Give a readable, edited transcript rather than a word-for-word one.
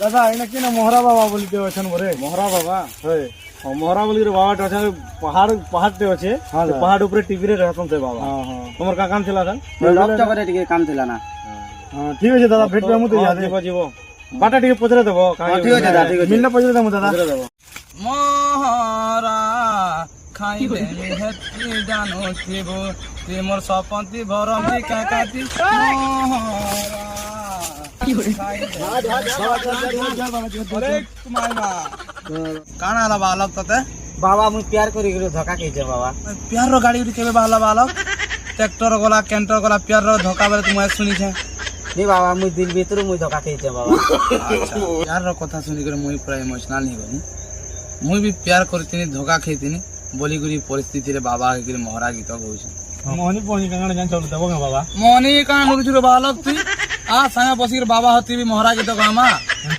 দাদা এনে কি না মহরা বাবা বলিতে আছেন বরে মহরা বাবা হয় মহরা বলি বাবাটা আছে পাহাড়তে আছে পাহাড় উপরে টিভিরে রাখুন সে বাবা তোমার কা কাম ছিল লকচকরে টিকে কাম ছিল না ঠিক আছে দাদা ভেটবে আমি তো ଯିବ ଯିବ ବାଟା ଟିକେ ପଚରେ ଦେବ ঠিক আছে দাদা ঠিক আছে মিলনা পয়সা দেবো দাদা ଦେବ মহরা খাইলে হেতি জানুথিব প্রেমর সপন্তি ভরন্তি কাকাতি মহরা কাଣା ହେଲା ବାଲକ ତତେ বাবা মুই প্যার করি গেলে ধোকা খেয়েছে বাবা প্যার র গাড়ি কেবে বাহালা বালক ট্রাক্টর গলা ক্যান্টর গলা প্যার র ধোকা বেলে তুমি শুনিছে নি বাবা মুই দিল ভিতরে মুই ধোকা খেয়েছে বাবা প্যার র কথা শুনি করে মুই পুরা ইমোশনাল ହେଇଗଲି মুই ବି ପ୍ୟାର କରିଥିନି ଧୋକା ଖାଇଥିନି ବୋଲିକରି ପରିସ୍ଥିତିରେ ବାବା ହେଇକରି ମହରା ଗୀତ ଗାଉଛେ ମୋହନି ପହନି କାଣା ଜାଣି ଚାଲୁ ଦେବ ନା ବାବା ମନି କାଣା ଲୁଚୁର ବାଲକ ତୁଇ ଆ ସାଙ୍ଗେ ବସିକରି ବାବା ହତି ବି ମହରା ଗୀତ ଗାମା